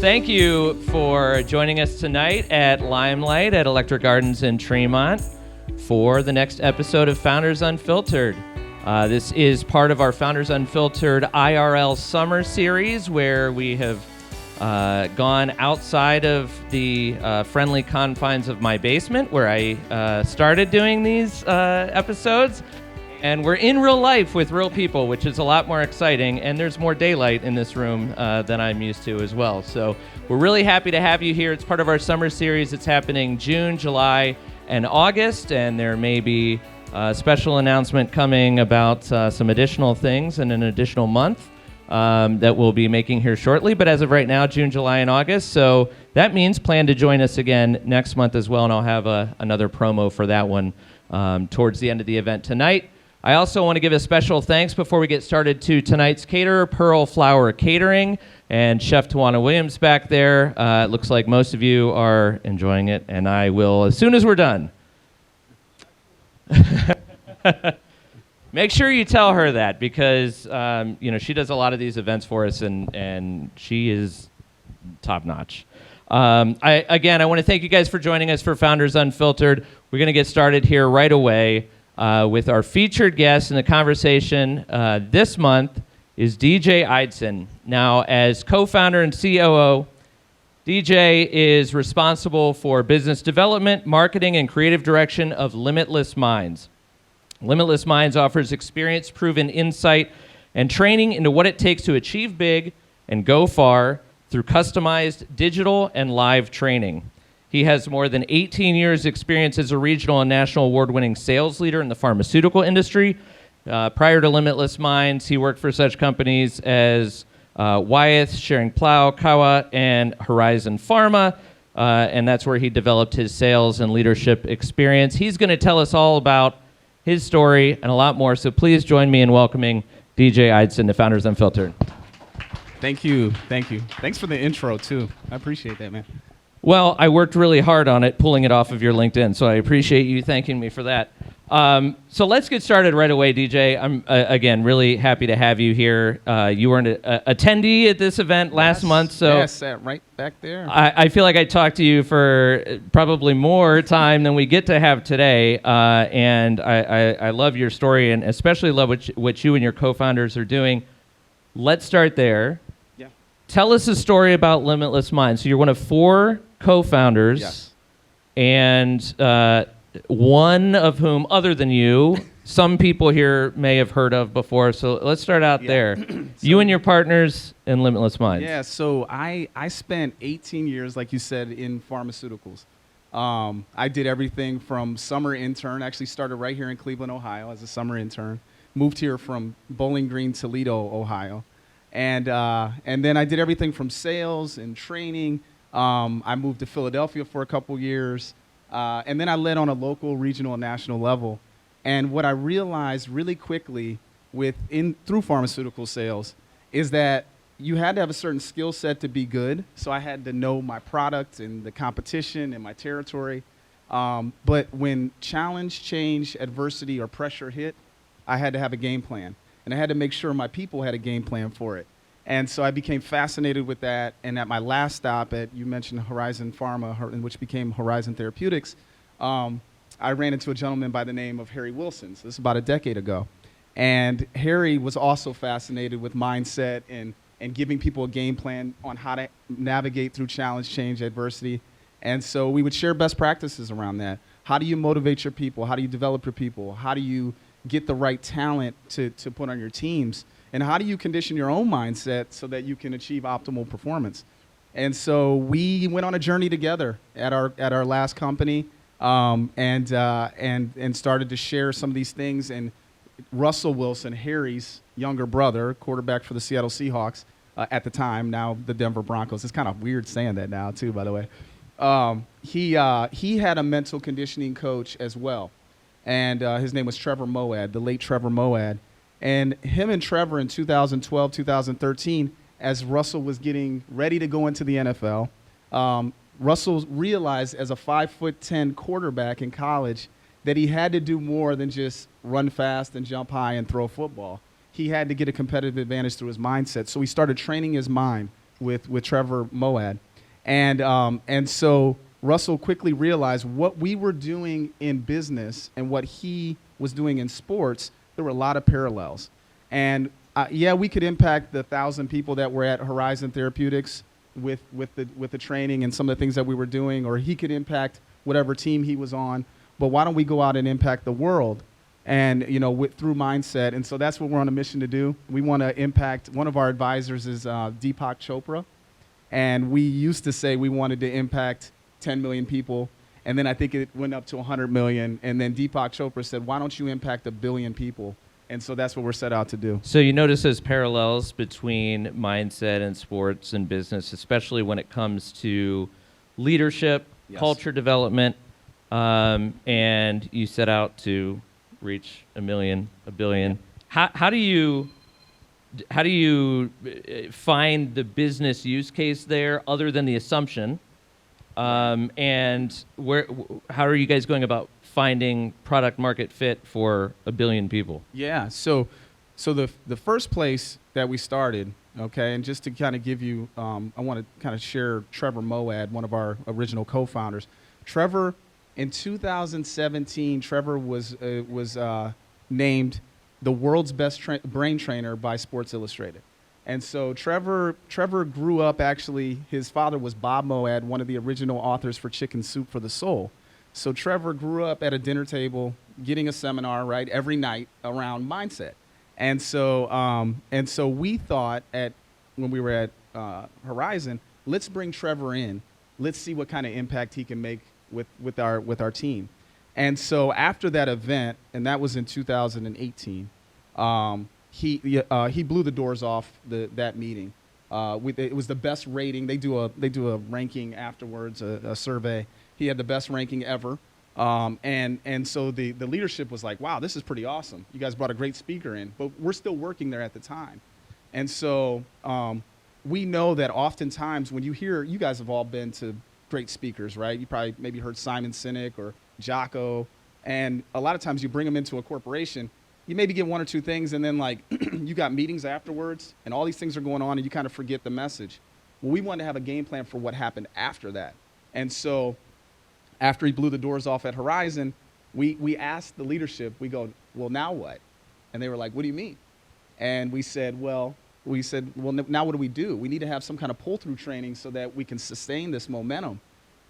Thank you for joining us tonight at Limelight at Electric Gardens in Tremont for the next episode of Founders Unfiltered. This is part of our Founders Unfiltered IRL summer series where we have gone outside of the friendly confines of my basement where I started doing these episodes. And we're in real life with real people, which is a lot more exciting, and there's more daylight in this room than I'm used to as well. So we're really happy to have you here. It's part of our summer series. It's happening June, July, and August, and there may be a special announcement coming about some additional things in an additional month that we'll be making here shortly. But as of right now, June, July, and August. So that means plan to join us again next month as well, and I'll have another promo for that one towards the end of the event tonight. I also want to give a special thanks before we get started to tonight's caterer, Pearl Flower Catering, and Chef Tawana Williams back there. It looks like most of you are enjoying it, and I will as soon as we're done. Make sure you tell her that because she does a lot of these events for us, and she is top notch. I want to thank you guys for joining us for Founders Unfiltered. We're going to get started here right away. With our featured guest in the conversation this month is DJ Eidson. Now, as co-founder and COO, DJ is responsible for business development, marketing, and creative direction of Limitless Minds. Limitless Minds offers experience-proven insight and training into what it takes to achieve big and go far through customized digital and live training. He has more than 18 years' experience as a regional and national award-winning sales leader in the pharmaceutical industry. Prior to Limitless Minds, he worked for such companies as Wyeth, Schering-Plough, Kawa, and Horizon Pharma, and that's where he developed his sales and leadership experience. He's going to tell us all about his story and a lot more, so please join me in welcoming DJ Eidson to Founders Unfiltered. Thank you. Thanks for the intro, too. I appreciate that, man. Well, I worked really hard on it, pulling it off of your LinkedIn, so I appreciate you thanking me for that. So let's get started right away, DJ. I'm, again, really happy to have you here. You were an attendee at this event last month, so yeah, sat right back there. I feel like I talked to you for probably more time than we get to have today, and I love your story and especially love what you and your co-founders are doing. Let's start there. Yeah. Tell us a story about Limitless Minds. So you're one of 4 co-founders, yes, and one of whom, other than you, some people here may have heard of before. So let's start out there. You and your partners in Limitless Minds. Yeah, so I spent 18 years, like you said, in pharmaceuticals. I did everything from summer intern, actually started right here in Cleveland, Ohio as a summer intern, moved here from Bowling Green, Toledo, Ohio, and then I did everything from sales and training. I moved to Philadelphia for a couple years, and then I led on a local, regional, and national level. And what I realized really quickly through pharmaceutical sales is that you had to have a certain skill set to be good. So I had to know my product and the competition and my territory. But when challenge, change, adversity, or pressure hit, I had to have a game plan. And I had to make sure my people had a game plan for it. And so I became fascinated with that. And at my last stop you mentioned Horizon Pharma, which became Horizon Therapeutics, I ran into a gentleman by the name of Harry Wilson. So this is about a decade ago. And Harry was also fascinated with mindset and giving people a game plan on how to navigate through challenge, change, adversity. And so we would share best practices around that. How do you motivate your people? How do you develop your people? How do you get the right talent to put on your teams? And how do you condition your own mindset so that you can achieve optimal performance? And so we went on a journey together at our last company, and started to share some of these things. And Russell Wilson, Harry's younger brother, quarterback for the Seattle Seahawks at the time, now the Denver Broncos. It's kind of weird saying that now too, by the way. He had a mental conditioning coach as well, and his name was Trevor Moad, the late Trevor Moad. And him and Trevor in 2012, 2013, as Russell was getting ready to go into the NFL, Russell realized as a 5'10" quarterback in college that he had to do more than just run fast and jump high and throw football. He had to get a competitive advantage through his mindset. So he started training his mind with Trevor Moad. And so Russell quickly realized what we were doing in business and what he was doing in sports, there were a lot of parallels. And yeah, we could impact the 1,000 people that were at Horizon Therapeutics with the training and some of the things that we were doing, or he could impact whatever team he was on. But why don't we go out and impact the world? And, through mindset. And so that's what we're on a mission to do. We want to impact, one of our advisors is Deepak Chopra. And we used to say we wanted to impact 10 million people. And then I think it went up to 100 million. And then Deepak Chopra said, why don't you impact 1 billion people? And so that's what we're set out to do. So you notice those parallels between mindset and sports and business, especially when it comes to leadership, Yes. culture development, and you set out to reach 1 million, 1 billion. How do you find the business use case there, other than the assumption? And how are you guys going about finding product market fit for 1 billion people? Yeah. So the first place that we started, okay, and just to kind of give you, I want to kind of share Trevor Moad, one of our original co-founders. Trevor, in 2017, Trevor was named the world's best brain trainer by Sports Illustrated. And so Trevor grew up, actually, his father was Bob Moad, one of the original authors for Chicken Soup for the Soul. So Trevor grew up at a dinner table getting a seminar, right, every night around mindset. And so we thought when we were at Horizon, let's bring Trevor in. Let's see what kind of impact he can make with our team. And so after that event, and that was in 2018, he blew the doors off that meeting. It was the best rating. They do a ranking afterwards, a survey. He had the best ranking ever. And so the leadership was like, wow, this is pretty awesome. You guys brought a great speaker in, but we're still working there at the time. And so we know that oftentimes when you guys have all been to great speakers, right? You probably maybe heard Simon Sinek or Jocko. And a lot of times you bring them into a corporation, you maybe get one or two things, and then like you got meetings afterwards, and all these things are going on, and you kind of forget the message. Well, we wanted to have a game plan for what happened after that. And so after he blew the doors off at Horizon, we asked the leadership, we go, well, now what? And they were like, what do you mean? And we said, well, now what do we do? We need to have some kind of pull-through training so that we can sustain this momentum.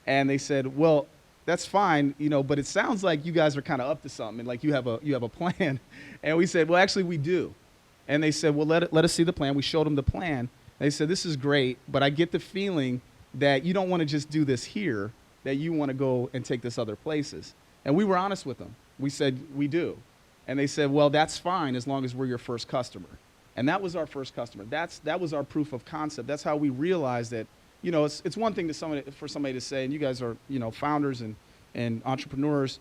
And they said, well, that's fine, but it sounds like you guys are kind of up to something, and like you have a plan. And we said, well, actually, we do. And they said, well, let us see the plan. We showed them the plan. They said, this is great, but I get the feeling that you don't want to just do this here, that you want to go and take this other places. And we were honest with them. We said, we do. And they said, well, that's fine as long as we're your first customer. And that was our first customer. That was our proof of concept. That's how we realized that, it's one thing for somebody to say, and you guys are, founders and entrepreneurs,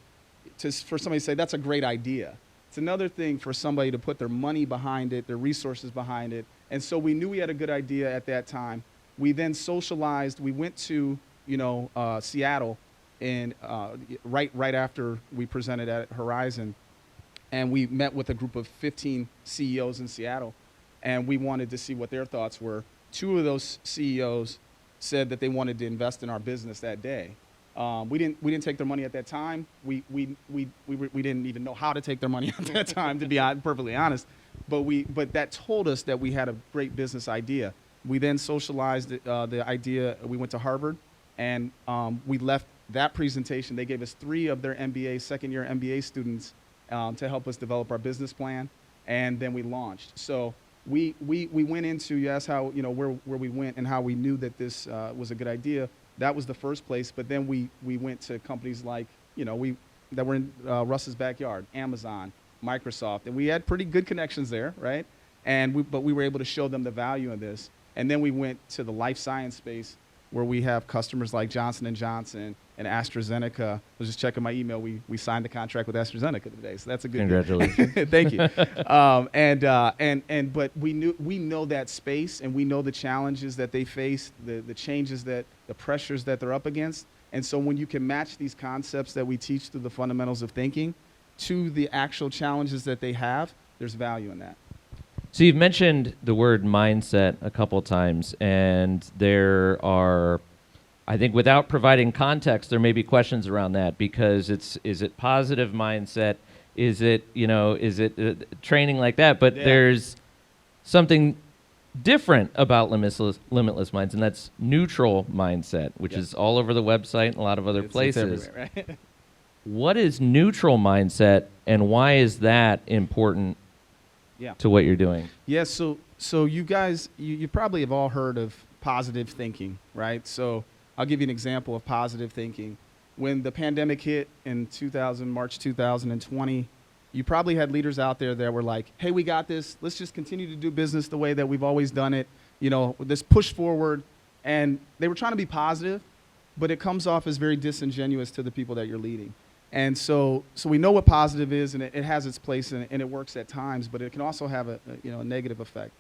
for somebody to say, that's a great idea. It's another thing for somebody to put their money behind it, their resources behind it. And so we knew we had a good idea at that time. We then socialized. We went to, Seattle, and right after we presented at Horizon, and we met with a group of 15 CEOs in Seattle, and we wanted to see what their thoughts were. 2 of those CEOs said that they wanted to invest in our business that day. We didn't take their money at that time. We didn't even know how to take their money at that time, to be perfectly honest. But that told us that we had a great business idea. We then socialized the idea. We went to Harvard, and we left that presentation. They gave us 3 of their second-year MBA students to help us develop our business plan, and then we launched. So we went into, you asked how, where we went and how we knew that this was a good idea. That was the first place, but then we went to companies like, that were in Russ's backyard, Amazon, Microsoft, and we had pretty good connections there, right? But we were able to show them the value in this. And then we went to the life science space, where we have customers like Johnson & Johnson and AstraZeneca. I was just checking my email. We signed the contract with AstraZeneca today, so that's a good Congratulations. Thank you. But we know that space, and we know the challenges that they face, the changes the pressures that they're up against. And so when you can match these concepts that we teach through the fundamentals of thinking to the actual challenges that they have, there's value in that. So you've mentioned the word mindset a couple times, and there are, I think, without providing context, there may be questions around that because is it positive mindset? Is it training like that? But Yeah. there's something different about limitless minds, and that's neutral mindset, which Yep. is all over the website and a lot of other It's places. everywhere, right? What is neutral mindset, and why is that important Yeah. to what you're doing? Yeah, so you guys, you probably have all heard of positive thinking, right? So I'll give you an example of positive thinking. When the pandemic hit in March 2020, you probably had leaders out there that were like, hey, we got this. Let's just continue to do business the way that we've always done it. This push forward. And they were trying to be positive, but it comes off as very disingenuous to the people that you're leading. And so we know what positive is, and it has its place, and it works at times, but it can also have a negative effect.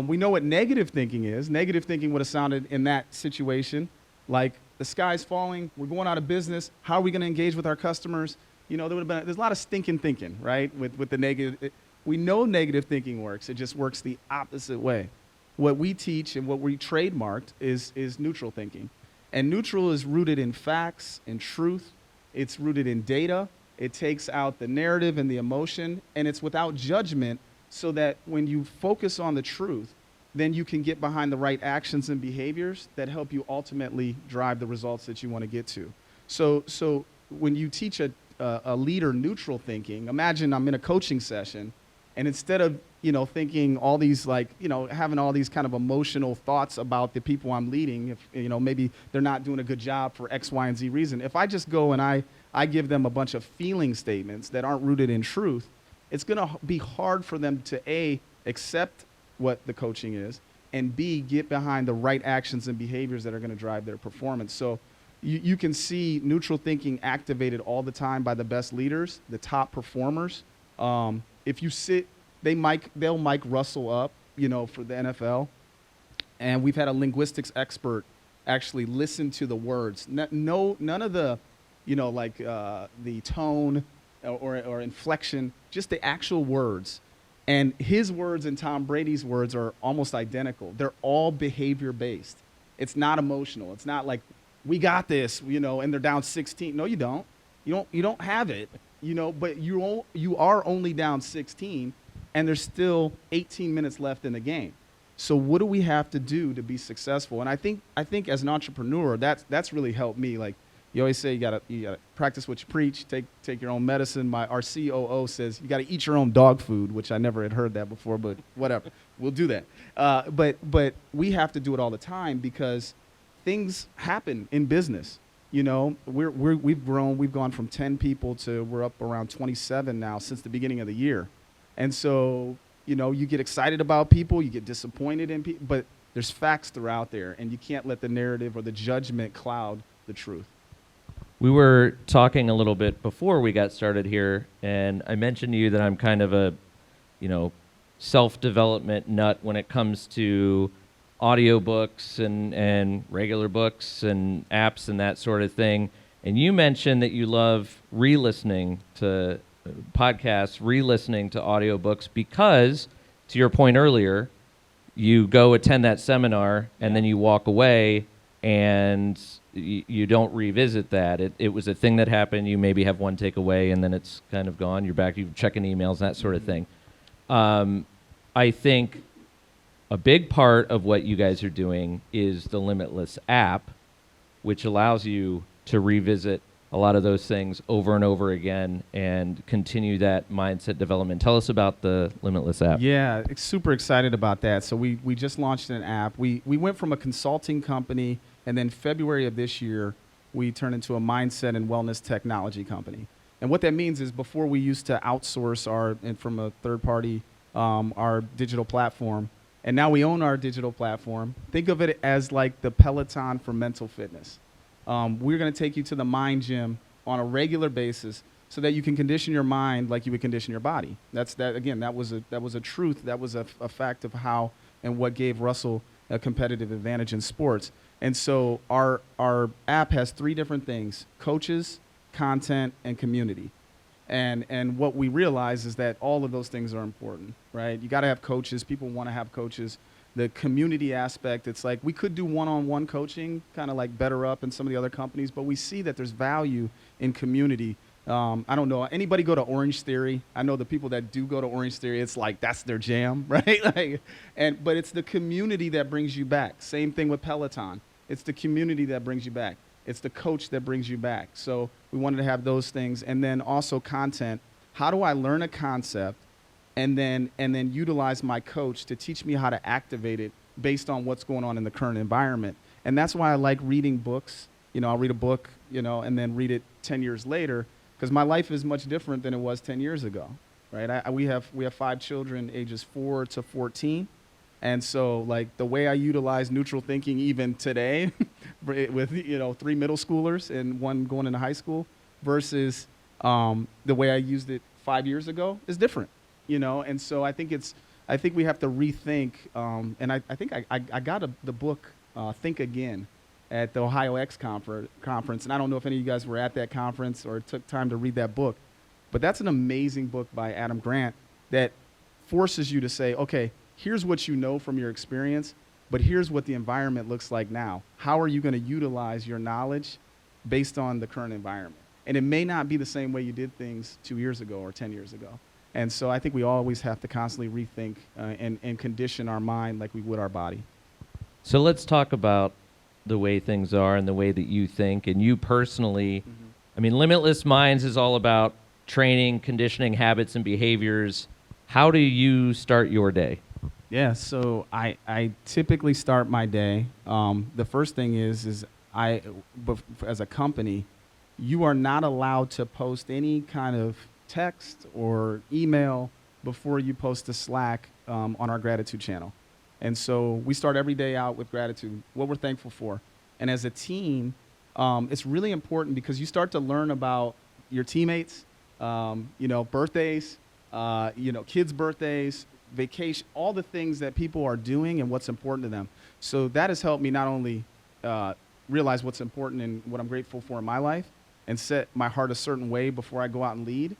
We know what negative thinking is. Negative thinking would have sounded in that situation like the sky's falling, we're going out of business. How are we going to engage with our customers? There's a lot of stinking thinking, right? With the negative, we know negative thinking works. It just works the opposite way. What we teach and what we trademarked is neutral thinking, and neutral is rooted in facts and truth. It's rooted in data. It takes out the narrative and the emotion, and it's without judgment, so that when you focus on the truth, then you can get behind the right actions and behaviors that help you ultimately drive the results that you want to get to. So when you teach a leader neutral thinking, imagine I'm in a coaching session, and instead of thinking all these having all these kind of emotional thoughts about the people I'm leading, if maybe they're not doing a good job for X, Y, and Z reason, if I just go and I give them a bunch of feeling statements that aren't rooted in truth, it's going to be hard for them to A, accept what the coaching is, and B, get behind the right actions and behaviors that are going to drive their performance. So you can see neutral thinking activated all the time by the best leaders, the top performers. If you sit, they'll Mike Russell up, for the NFL, and we've had a linguistics expert actually listen to the words. None of the, the tone or inflection, just the actual words. And his words and Tom Brady's words are almost identical. They're all behavior based. It's not emotional. It's not like, we got this, and they're down 16. No, you don't. You don't have it, but you are only down 16, and there's still 18 minutes left in the game. So what do we have to do to be successful? And I think as an entrepreneur, that's really helped me. Like you always say, you gotta practice what you preach. Take your own medicine. Our COO says you gotta eat your own dog food, which I never had heard that before, but whatever, we'll do that. But we have to do it all the time because things happen in business. We've grown. We've gone from 10 people to we're up around 27 now since the beginning of the year. And so, you get excited about people, you get disappointed in people, but there's facts throughout there, and you can't let the narrative or the judgment cloud the truth. We were talking a little bit before we got started here, and I mentioned to you that I'm kind of a, self-development nut when it comes to audiobooks and regular books and apps and that sort of thing. And you mentioned that you love re-listening to podcasts, re-listening to audiobooks because, to your point earlier, you go attend that seminar and then you walk away and you don't revisit that. It was a thing that happened. You maybe have one takeaway and then it's kind of gone. You're back, you're checking emails, that sort of thing. I think a big part of what you guys are doing is the Limitless App, which allows you to revisit a lot of those things over and over again and continue that mindset development. Tell us about the Limitless App. Yeah, super excited about that. So we just launched an app. We went from a consulting company, and then February of this year, we turned into a mindset and wellness technology company. And what that means is before we used to outsource from a third party, our digital platform, and now we own our digital platform. Think of it as like the Peloton for mental fitness. We're going to take you to the mind gym on a regular basis so that you can condition your mind like you would condition your body. That was a truth. That was a fact of how and what gave Russell a competitive advantage in sports. And so our app has three different things: coaches, content, and community. And what we realize is that all of those things are important, right? You got to have coaches. People want to have coaches. The community aspect, it's like we could do one-on-one coaching, kind of like Better Up and some of the other companies, but we see that there's value in community. I don't know. Anybody go to Orange Theory? I know the people that do go to Orange Theory, it's like that's their jam, right? But it's the community that brings you back. Same thing with Peloton. It's the community that brings you back. It's the coach that brings you back. So we wanted to have those things. And then also content. How do I learn a concept and then utilize my coach to teach me how to activate it based on what's going on in the current environment? And that's why I like reading books. I'll read a book, and then read it 10 years later, because my life is much different than it was 10 years ago, right? We have 5 children, ages 4 to 14. And so, like, the way I utilize neutral thinking even today with, 3 middle schoolers and 1 going into high school versus the way I used it 5 years ago is different, And so I think we have to rethink. And I think I got the book, Think Again, at the Ohio X conference. And I don't know if any of you guys were at that conference or took time to read that book. But that's an amazing book by Adam Grant that forces you to say, okay, here's what you know from your experience, but here's what the environment looks like now. How are you going to utilize your knowledge based on the current environment? And it may not be the same way you did things 2 years ago or 10 years ago. And so I think we always have to constantly rethink and condition our mind like we would our body. So let's talk about the way things are and the way that you think. And you personally, I mean, Limitless Minds is all about training, conditioning habits and behaviors. How do you start your day? Yeah, so I typically start my day. The first thing is as a company, you are not allowed to post any kind of text or email before you post to Slack on our gratitude channel. And so we start every day out with gratitude, what we're thankful for. And as a team, it's really important because you start to learn about your teammates, birthdays, kids' birthdays, vacation, all the things that people are doing and what's important to them. So that has helped me not only realize what's important and what I'm grateful for in my life and set my heart a certain way before I go out and lead,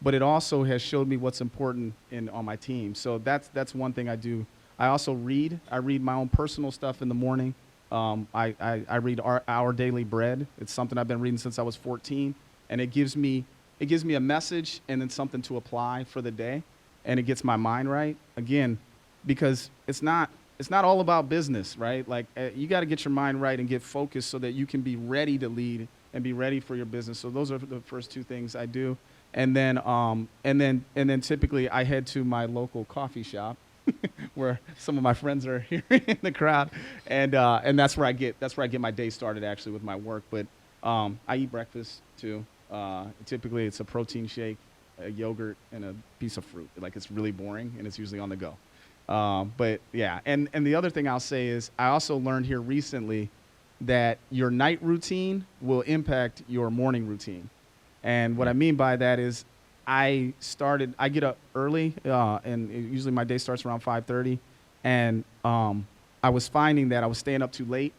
but it also has showed me what's important on my team. So that's one thing I do. I also read. I read my own personal stuff in the morning. I read Our Daily Bread. It's something I've been reading since I was 14, and it gives me a message and then something to apply for the day. And it gets my mind right, again, because it's not all about business, right? Like you got to get your mind right and get focused so that you can be ready to lead and be ready for your business. So those are the first 2 things I do, and then typically I head to my local coffee shop, where some of my friends are here in the crowd, and that's where I get my day started actually with my work. But I eat breakfast too. Typically it's a protein shake, a yogurt, and a piece of fruit. Like, it's really boring, and it's usually on the go. But yeah, and the other thing I'll say is I also learned here recently that your night routine will impact your morning routine. And what I mean by that is I get up early, and usually my day starts around 5:30, and I was finding that I was staying up too late.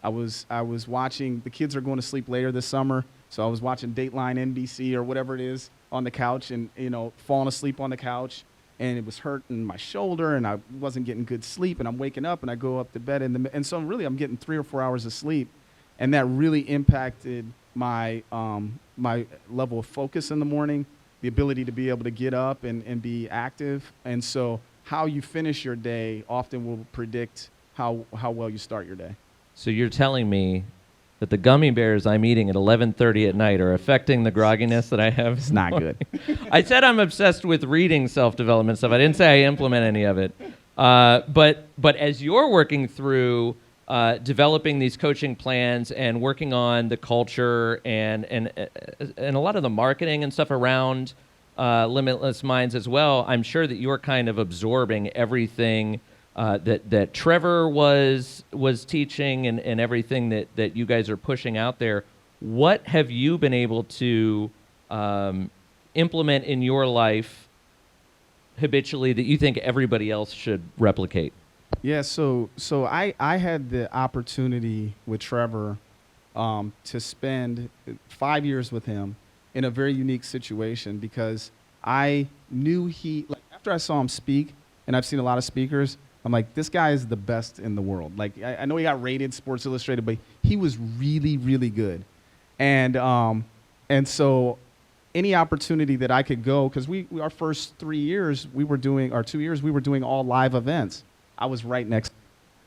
I was watching, the kids are going to sleep later this summer, so I was watching Dateline NBC or whatever it is on the couch, and falling asleep on the couch, and it was hurting my shoulder, and I wasn't getting good sleep, and I'm waking up, and I go up to bed, and so really I'm getting 3 or 4 hours of sleep, and that really impacted my my level of focus in the morning, the ability to be able to get up and be active. And so how you finish your day often will predict how well you start your day. So you're telling me that the gummy bears I'm eating at 11:30 at night are affecting the grogginess that I have? It's not good. I said I'm obsessed with reading self-development stuff. I didn't say I implement any of it. But as you're working through developing these coaching plans and working on the culture and a lot of the marketing and stuff around Limitless Minds as well, I'm sure that you're kind of absorbing everything that Trevor was teaching and everything that you guys are pushing out there. What have you been able to implement in your life habitually that you think everybody else should replicate? Yeah, so I had the opportunity with Trevor to spend 5 years with him, in a very unique situation because I knew like after I saw him speak, and I've seen a lot of speakers, I'm like, this guy is the best in the world. Like, I know he got rated Sports Illustrated, but he was really, really good. And so any opportunity that I could go, because our first 3 years, we were doing, or 2 years, we were doing all live events. I was right next.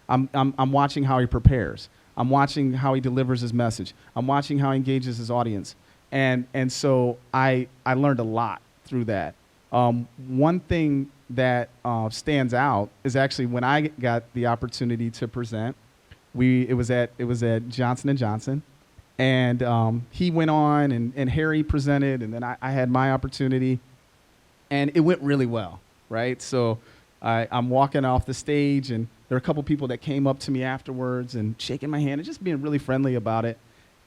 I'm watching how he prepares. I'm watching how he delivers his message. I'm watching how he engages his audience. And so I learned a lot through that. One thing that stands out is actually when I got the opportunity to present, it was at Johnson & Johnson. And he went on, and Harry presented, and then I had my opportunity, and it went really well, right? So I'm walking off the stage, and there are a couple people that came up to me afterwards and shaking my hand and just being really friendly about it.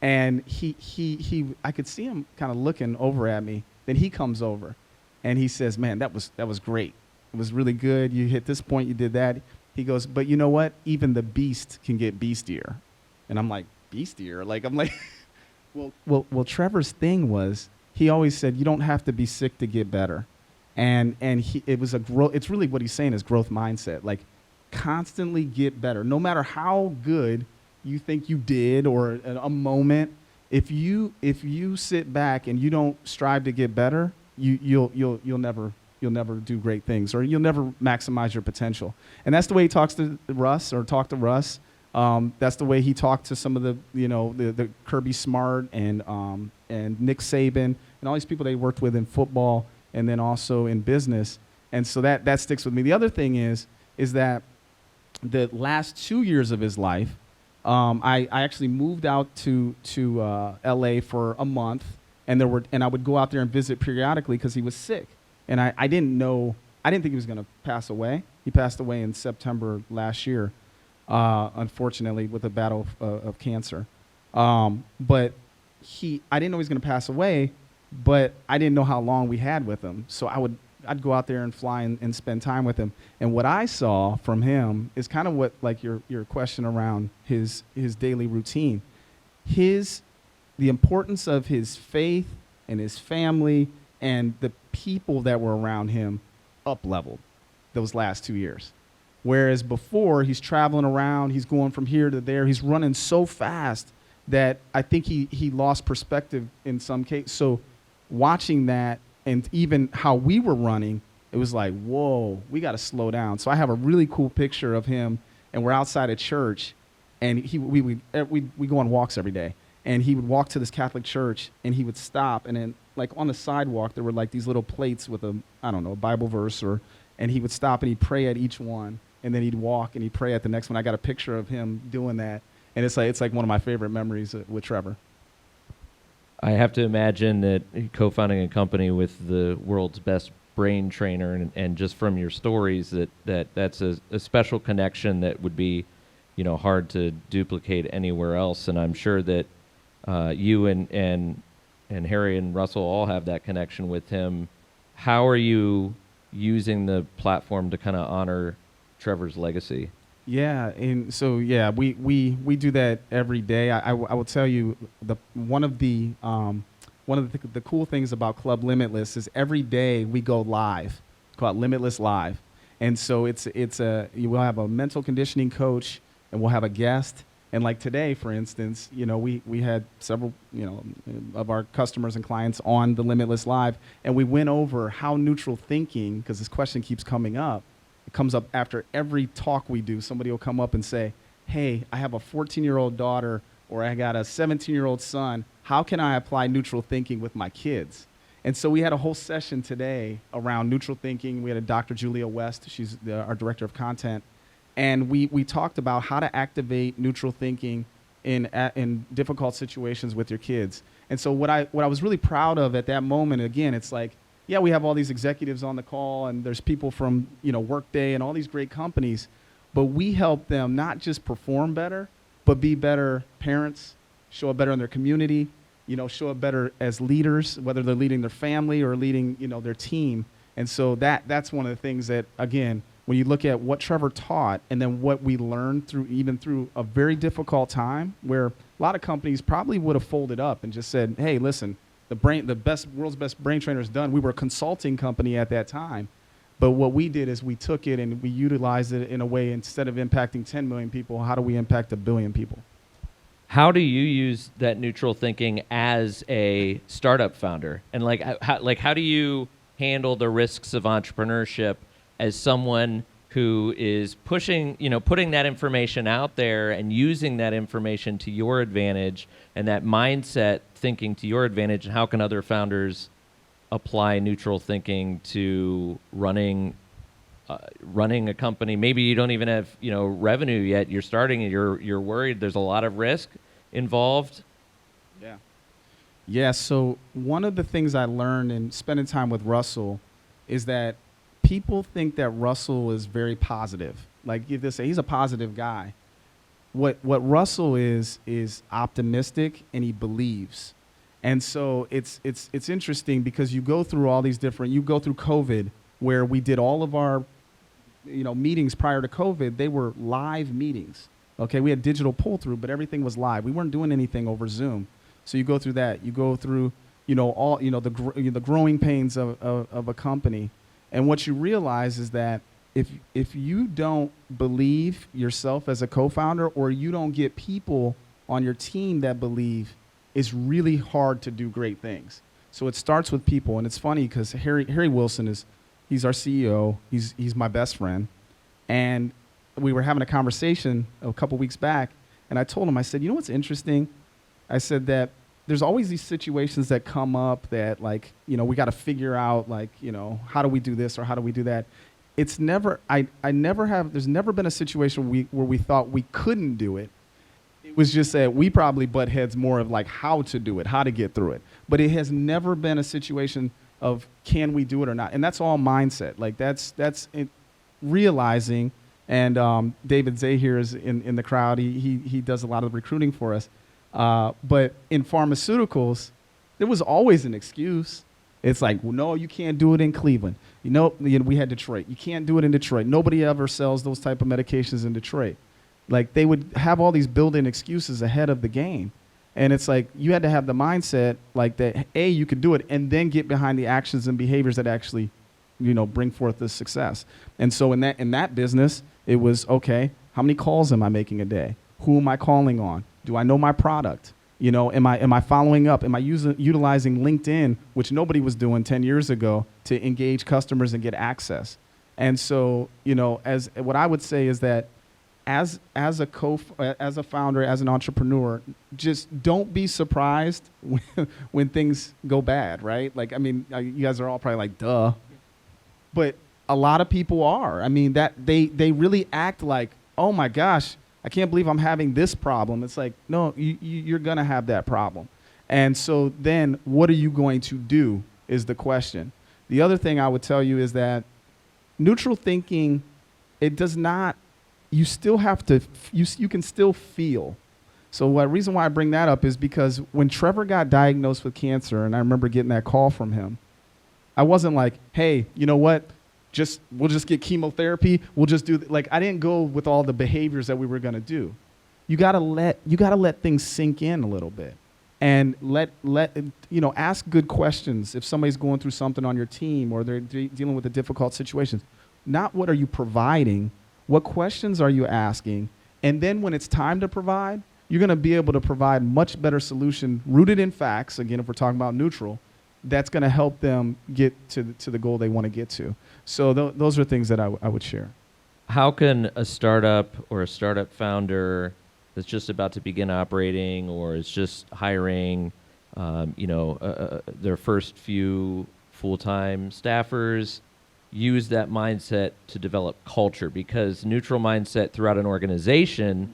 And I could see him kind of looking over at me. Then he comes over, and he says, "Man, that was great. It was really good. You hit this point, you did that." He goes, "But you know what? Even the beast can get beastier." And I'm like, beastier? Like, I'm like, well, Trevor's thing was, he always said, you don't have to be sick to get better. And it was it's really what he's saying is growth mindset. Like, constantly get better. No matter how good you think you did or a moment, if you sit back and you don't strive to get better, you'll never do great things, or you'll never maximize your potential. And that's the way he talked to Russ. That's the way he talked to some of the Kirby Smart and Nick Saban and all these people they worked with in football and then also in business. And so that sticks with me. The other thing is that the last 2 years of his life, I actually moved out to LA for a month, and I would go out there and visit periodically because he was sick. And I didn't think he was going to pass away. He passed away in September last year. Unfortunately, with a battle of cancer. But I didn't know he was going to pass away, but I didn't know how long we had with him. So I'd go out there and fly and spend time with him. And what I saw from him is kind of what, like your question around his daily routine. The importance of his faith and his family and the people that were around him up-leveled those last 2 years. Whereas before, he's traveling around, he's going from here to there, he's running so fast that I think he lost perspective in some cases. So watching that and even how we were running, it was like, whoa, we got to slow down. So I have a really cool picture of him, and we're outside of church, and we go on walks every day. And he would walk to this Catholic church, and he would stop, and then like on the sidewalk, there were like these little plates with a Bible verse, and he would stop and he'd pray at each one. And then he'd walk and he'd pray at the next one. I got a picture of him doing that, and it's like one of my favorite memories with Trevor. I have to imagine that co-founding a company with the world's best brain trainer, and just from your stories, that's a special connection that would be, hard to duplicate anywhere else. And I'm sure that you and Harry and Russell all have that connection with him. How are you using the platform to kind of honor Trevor's legacy? Yeah, and so we do that every day. I will tell you one of the cool things about Club Limitless is every day we go live. It's called Limitless Live, and so we'll have a mental conditioning coach, and we'll have a guest. And like today, for instance, we had several of our customers and clients on the Limitless Live, and we went over how neutral thinking, because this question keeps coming up. It comes up after every talk we do. Somebody will come up and say, hey, I have a 14-year-old daughter, or I got a 17-year-old son. How can I apply neutral thinking with my kids? And so we had a whole session today around neutral thinking. We had a Dr. Julia West. She's our director of content. And we talked about how to activate neutral thinking in difficult situations with your kids. And so what I was really proud of at that moment, again, it's like, yeah, we have all these executives on the call, and there's people from Workday and all these great companies, but we help them not just perform better, but be better parents, show up better in their community, show up better as leaders, whether they're leading their family or leading their team. And so that's one of the things that, again, when you look at what Trevor taught and then what we learned through a very difficult time where a lot of companies probably would have folded up and just said, hey, listen, world's best brain trainers done. We were a consulting company at that time. But what we did is we took it and we utilized it in a way, instead of impacting 10 million people, how do we impact 1 billion people? How do you use that neutral thinking as a startup founder? And how do you handle the risks of entrepreneurship as someone who is putting that information out there and using that information to your advantage, and that mindset thinking to your advantage? And how can other founders apply neutral thinking to running a company? Maybe you don't even have revenue yet. You're starting and you're worried. There's a lot of risk involved. Yeah. So one of the things I learned in spending time with Russell is that people think that Russell is very positive. Like, if they say he's a positive guy, what Russell is optimistic, and he believes. And so it's interesting because you go through COVID, where we did all of our meetings prior to COVID. They were live meetings. Okay, we had digital pull through, but everything was live. We weren't doing anything over Zoom. So you go through that. You go through the growing pains of a company. And what you realize is that if you don't believe yourself as a co-founder, or you don't get people on your team that believe, it's really hard to do great things. So it starts with people. And it's funny because Harry Wilson he's our CEO. He's my best friend. And we were having a conversation a couple weeks back, and I told him, I said, you know what's interesting? I said that there's always these situations that come up that, like, we got to figure out, like, how do we do this or how do we do that? It's never, there's never been a situation where we thought we couldn't do it. It was just that we probably butt heads more of like how to do it, how to get through it. But it has never been a situation of can we do it or not? And that's all mindset. Like that's it, realizing. And David Zay here is in the crowd. He does a lot of recruiting for us. But in pharmaceuticals, there was always an excuse. It's like, well, no, you can't do it in Cleveland. We had Detroit. You can't do it in Detroit. Nobody ever sells those type of medications in Detroit. Like, they would have all these built-in excuses ahead of the game. And it's like, you had to have the mindset like that, A, you could do it, and then get behind the actions and behaviors that actually, bring forth the success. And so in that business, it was, okay, how many calls am I making a day? Who am I calling on? Do I know my product? Am I following up? Am I utilizing LinkedIn, which nobody was doing 10 years ago, to engage customers and get access? And so, as what I would say is that as a founder, as an entrepreneur, just don't be surprised when things go bad, right? Like, I mean, you guys are all probably like, duh. But a lot of people are. I mean, that they really act like, oh my gosh, I can't believe I'm having this problem. It's like, no, you're going to have that problem. And so then what are you going to do is the question. The other thing I would tell you is that neutral thinking, it does not, you still have to, you can still feel. So the reason why I bring that up is because when Trevor got diagnosed with cancer, and I remember getting that call from him, I wasn't like, hey, you know what? We'll just get chemotherapy. We'll just do I didn't go with all the behaviors that we were going to do. You got to let things sink in a little bit, and ask good questions if somebody's going through something on your team or they're dealing with a difficult situation. Not what are you providing, what questions are you asking? And then when it's time to provide, you're going to be able to provide much better solution rooted in facts. Again, if we're talking about neutral, that's going to help them get to the goal they want to get to. So those are things that I would share. How can a startup or a startup founder that's just about to begin operating or is just hiring, their first few full-time staffers, use that mindset to develop culture? Because neutral mindset throughout an organization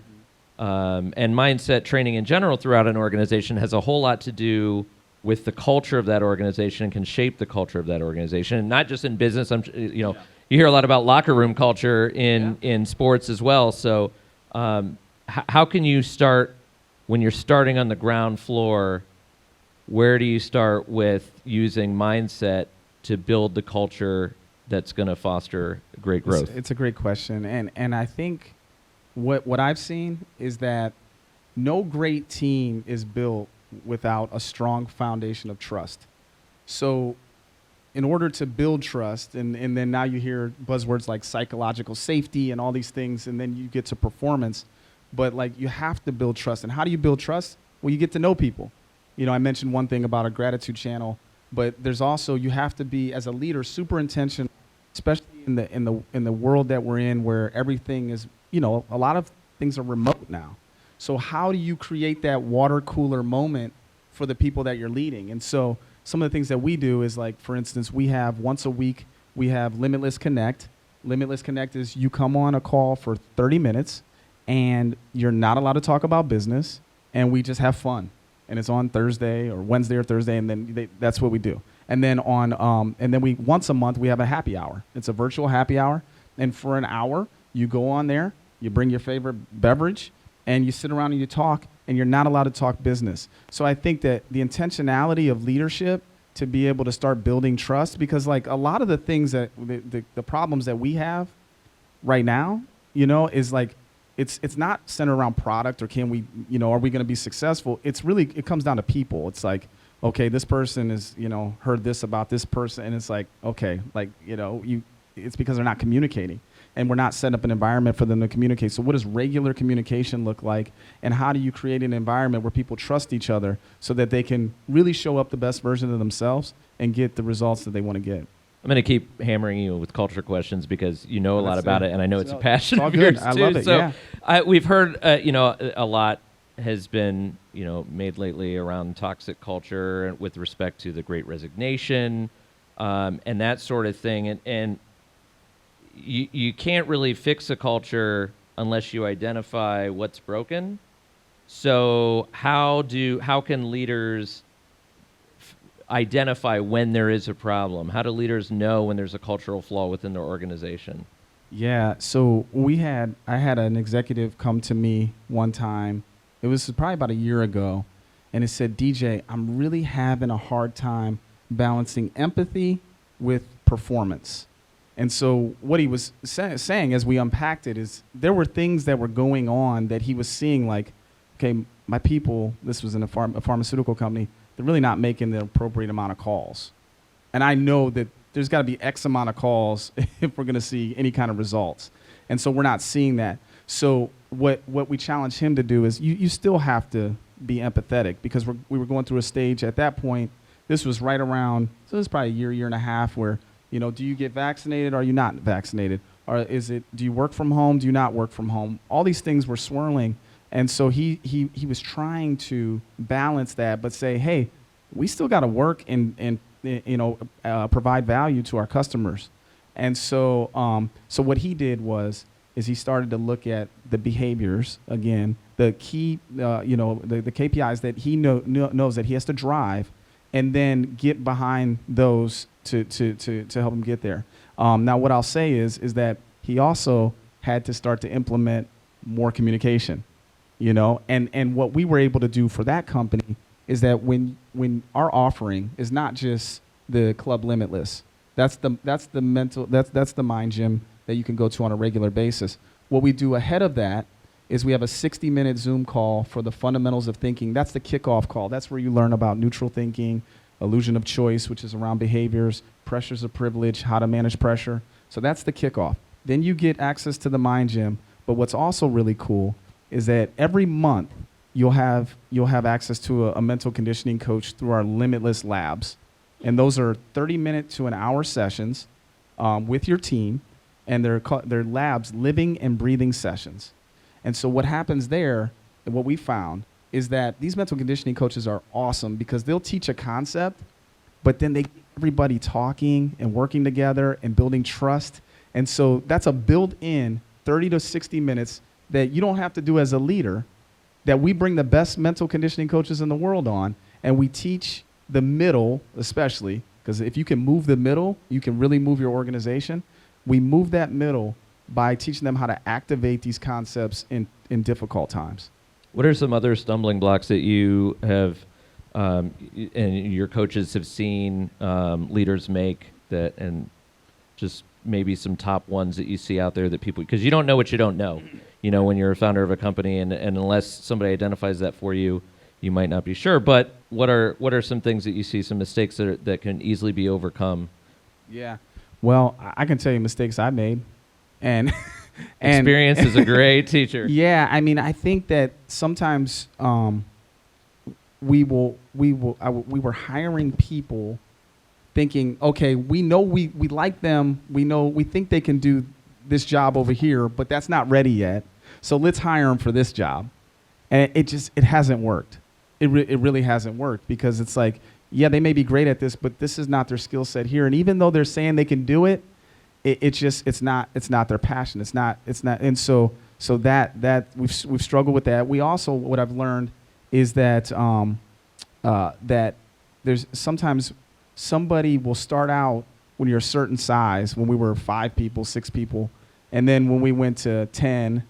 and mindset training in general throughout an organization has a whole lot to do with the culture of that organization and can shape the culture of that organization. And not just in business, you hear a lot about locker room culture in sports as well. So how can you start, when you're starting on the ground floor, where do you start with using mindset to build the culture that's going to foster great growth? It's a great question. And I think what I've seen is that no great team is built without a strong foundation of trust. So in order to build trust, and then now you hear buzzwords like psychological safety and all these things, and then you get to performance, but like you have to build trust. And how do you build trust? Well, you get to know people. You know, I mentioned one thing about a gratitude channel, but there's also, you have to be, as a leader, super intentional, especially in the world that we're in, where everything is, you know, a lot of things are remote now. So how do you create that water cooler moment for the people that you're leading? And so some of the things that we do is, like, for instance, we have once a week, we have Limitless Connect. Limitless Connect is you come on a call for 30 minutes and you're not allowed to talk about business, and we just have fun. And it's on Thursday or Wednesday or Thursday, and then that's what we do. And then we once a month we have a happy hour. It's a virtual happy hour, and for an hour you go on there, you bring your favorite beverage, and you sit around and you talk, and you're not allowed to talk business. So I think that the intentionality of leadership to be able to start building trust, because like a lot of the things that the problems that we have right now, you know, is like it's not centered around product or can we, you know, are we going to be successful? It's really, it comes down to people. It's like, okay, this person is, you know, heard this about this person, and it's like, okay, like, you know, it's because they're not communicating. And we're not setting up an environment for them to communicate. So what does regular communication look like? And how do you create an environment where people trust each other so that they can really show up the best version of themselves and get the results that they want to get? I'm going to keep hammering you with culture questions because you know a lot about it, and I know it's a passion all of good. yours I too. love it, so yeah. we've heard, you know, a lot has been, you know, made lately around toxic culture with respect to the Great Resignation and that sort of thing. And you can't really fix a culture unless you identify what's broken. So how can leaders identify when there is a problem? How do leaders know when there's a cultural flaw within their organization? Yeah, so I had an executive come to me one time. It was probably about a year ago, and it said, DJ, I'm really having a hard time balancing empathy with performance. And so what he was saying as we unpacked it is there were things that were going on that he was seeing, like, okay, my people, this was in a pharmaceutical company, they're really not making the appropriate amount of calls. And I know that there's got to be X amount of calls if we're going to see any kind of results. And so we're not seeing that. So what we challenge him to do is you still have to be empathetic, because we were going through a stage at that point. This was right around, so this is probably a year and a half, where, you know, do you get vaccinated or are you not vaccinated? Or do you work from home? Do you not work from home? All these things were swirling. And so he was trying to balance that, but say, hey, we still got to work and you know, provide value to our customers. And so so what he did is he started to look at the behaviors, again, the key, you know, the KPIs that he knows that he has to drive, and then get behind those to help him get there. Now, what I'll say is that he also had to start to implement more communication, you know, and what we were able to do for that company is that when our offering is not just the Club Limitless, that's the mind gym that you can go to on a regular basis. What we do ahead of that is we have a 60-minute Zoom call for the fundamentals of thinking. That's the kickoff call. That's where you learn about neutral thinking, illusion of choice, which is around behaviors, pressures of privilege, how to manage pressure. So that's the kickoff. Then you get access to the mind gym. But what's also really cool is that every month you'll have access to a mental conditioning coach through our Limitless labs. And those are 30-minute to an hour sessions with your team, and they're labs, living and breathing sessions. And so what happens there, and what we found, is that these mental conditioning coaches are awesome because they'll teach a concept, but then they get everybody talking and working together and building trust. And so that's a built-in 30 to 60 minutes that you don't have to do as a leader, that we bring the best mental conditioning coaches in the world on, and we teach the middle, especially, because if you can move the middle, you can really move your organization. We move that middle by teaching them how to activate these concepts in difficult times. What are some other stumbling blocks that you have and your coaches have seen leaders make, that, and just maybe some top ones that you see out there that people, because you don't know what you don't know, you know, when you're a founder of a company, and unless somebody identifies that for you, you might not be sure. But what are some things that you see, some mistakes that can easily be overcome? Yeah. Well, I can tell you mistakes I made, and Experience is a great teacher. Yeah, I mean, I think that sometimes we were hiring people thinking, okay, we know we like them, we think they can do this job over here, but that's not ready yet. So let's hire them for this job, and it hasn't worked. It really hasn't worked, because it's like, yeah, they may be great at this, but this is not their skill set here. And even though they're saying they can do it, it's not their passion. It's not. And so that we've struggled with that. We also, what I've learned is that that there's sometimes somebody will start out when you're a certain size. When we were 5 people, 6 people, and then when we went to 10,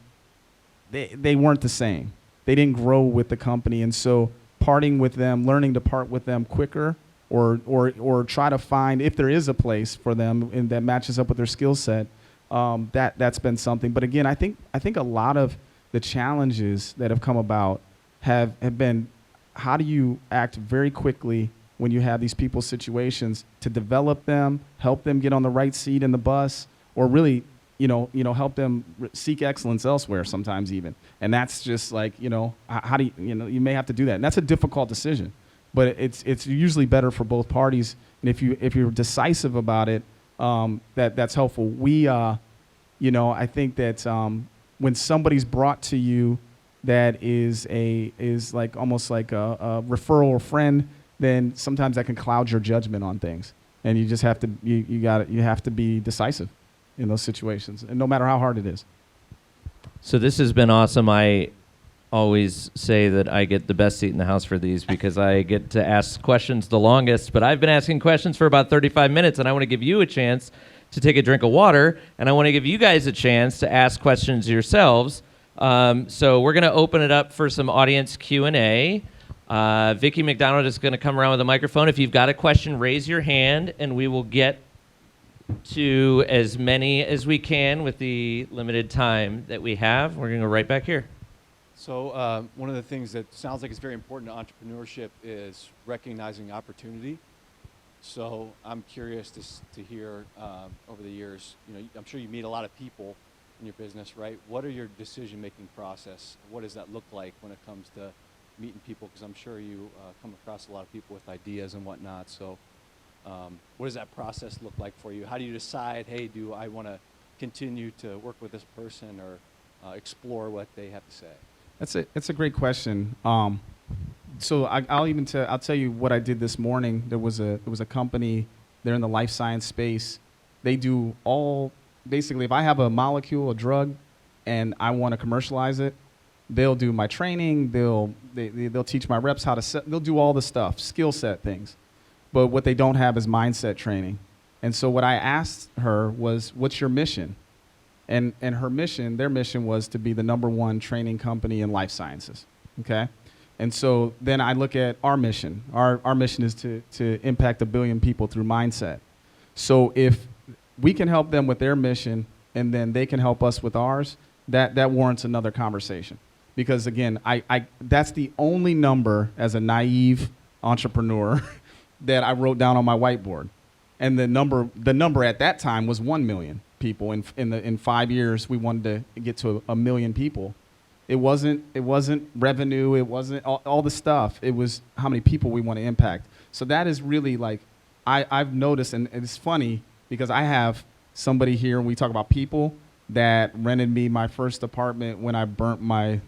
they weren't the same. They didn't grow with the company, and so parting with them, learning to part with them quicker, or try to find, if there is a place for them and that matches up with their skill set, that's been something. But again, I think a lot of the challenges that have come about have been, how do you act very quickly when you have these people situations to develop them, help them get on the right seat in the bus, or really, help them seek excellence elsewhere sometimes even. And that's just like, how do you may have to do that. And that's a difficult decision, but it's usually better for both parties. And if you're decisive about it, that's helpful. I think that when somebody's brought to you that is like almost like a referral or friend, then sometimes that can cloud your judgment on things. And you just have to you have to be decisive in those situations, and no matter how hard it is. So this has been awesome. I always say that I get the best seat in the house for these because I get to ask questions the longest, but I've been asking questions for about 35 minutes, and I want to give you a chance to take a drink of water, and I want to give you guys a chance to ask questions yourselves. So we're going to open it up for some audience Q&A. Vicki McDonald is going to come around with a microphone. If you've got a question, raise your hand, and we will get to as many as we can with the limited time that we have. We're going to go right back here. So one of the things that sounds like is very important to entrepreneurship is recognizing opportunity. So I'm curious to hear over the years, I'm sure you meet a lot of people in your business, right? What are your decision-making process? What does that look like when it comes to meeting people? Because I'm sure you come across a lot of people with ideas and whatnot. So what does that process look like for you? How do you decide, hey, do I want to continue to work with this person or explore what they have to say? That's a great question. So I'll tell you what I did this morning. There was a company, they're in the life science space. They do basically, if I have a molecule, a drug, and I want to commercialize it, they'll do my training. They'll teach my reps how to they'll do all the stuff, skill set things. But what they don't have is mindset training. And so what I asked her was, what's your mission? And their mission was to be the #1 training company in life sciences, okay? And so then I look at our mission. Our mission is to impact 1 billion people through mindset. So if we can help them with their mission and then they can help us with ours, that warrants another conversation. Because again, I that's the only number as a naive entrepreneur that I wrote down on my whiteboard. And the number at that time was 1 million people. In 5 years, we wanted to get to 1 million people. It wasn't revenue. It wasn't all the stuff. It was how many people we want to impact. So that is really like, I've noticed, and it's funny because I have somebody here, and we talk about people, that rented me my first apartment when I burnt my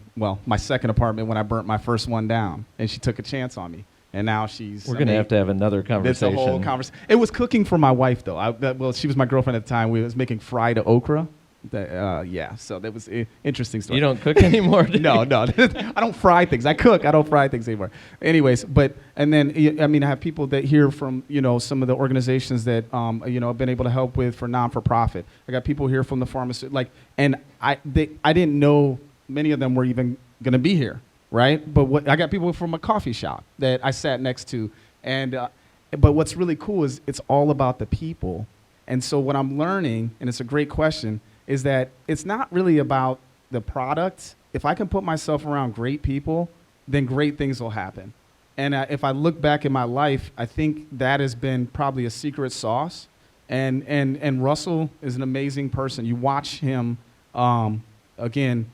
second apartment when I burnt my first one down. And she took a chance on me. And now we're going to have another conversation. It's a whole conversation. It was cooking for my wife, though. She was my girlfriend at the time. We was making fried okra. So that was an interesting story. You don't cook anymore, do you? No. I don't fry things. I cook. I don't fry things anymore. Anyways, I have people that hear from, some of the organizations that, I've been able to help with for non-for-profit. I got people here from the pharmacy, and I didn't know many of them were even going to be here. Right, but I got people from a coffee shop that I sat next to, but what's really cool is it's all about the people. And so what I'm learning, and it's a great question, is that it's not really about the product. If I can put myself around great people, then great things will happen. And if I look back in my life, I think that has been probably a secret sauce. And Russell is an amazing person. You watch him, again,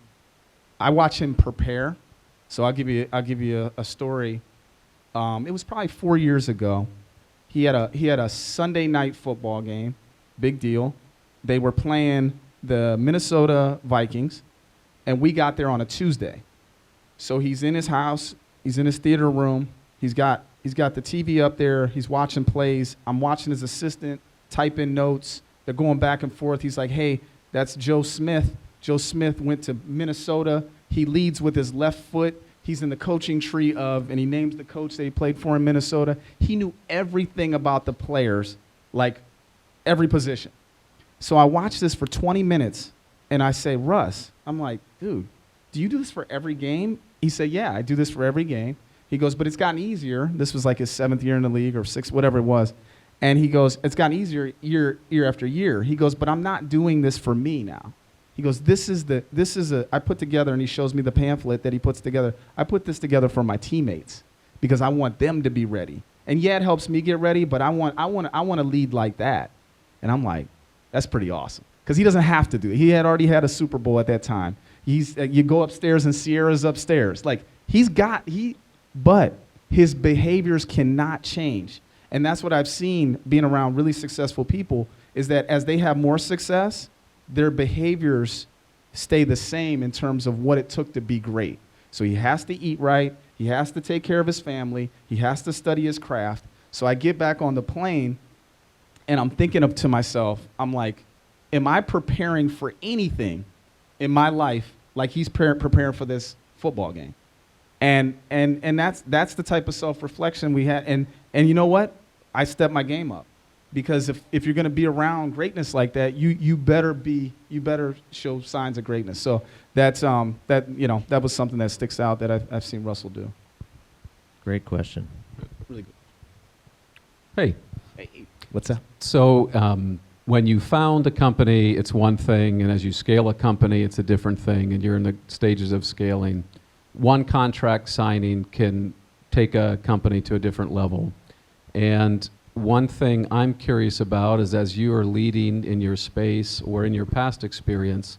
I watch him prepare. So I'll give you a story. It was probably 4 years ago. He had a Sunday night football game, big deal. They were playing the Minnesota Vikings, and we got there on a Tuesday. So he's in his house, he's in his theater room, he's got the TV up there, he's watching plays. I'm watching his assistant type in notes. They're going back and forth. He's like, hey, that's Joe Smith. Joe Smith went to Minnesota. He leads with his left foot. He's in the coaching tree and he names the coach that he played for in Minnesota. He knew everything about the players, like every position. So I watched this for 20 minutes, and I say, Russ, I'm like, dude, do you do this for every game? He said, yeah, I do this for every game. He goes, but it's gotten easier. This was like his 7th year in the league or 6th, whatever it was. And he goes, it's gotten easier year after year. He goes, but I'm not doing this for me now. He goes, I put together, and he shows me the pamphlet that he puts together. I put this together for my teammates because I want them to be ready. And yeah, it helps me get ready, but I want to lead like that. And I'm like, that's pretty awesome. Because he doesn't have to do it. He had already had a Super Bowl at that time. You go upstairs and Sierra's upstairs. Like but his behaviors cannot change. And that's what I've seen being around really successful people is that as they have more success, their behaviors stay the same in terms of what it took to be great. So he has to eat right. He has to take care of his family. He has to study his craft. So I get back on the plane, and I'm thinking to myself, I'm like, am I preparing for anything in my life like he's preparing for this football game? And that's the type of self-reflection we had. And you know what? I stepped my game up. Because if you're going to be around greatness like that, you better show signs of greatness. So that was something that sticks out that I've seen Russell do. Great question. Really good. Hey. Hey, what's up? So when you found a company, it's one thing, and as you scale a company, it's a different thing, and you're in the stages of scaling. One contract signing can take a company to a different level. And one thing I'm curious about is as you are leading in your space or in your past experience,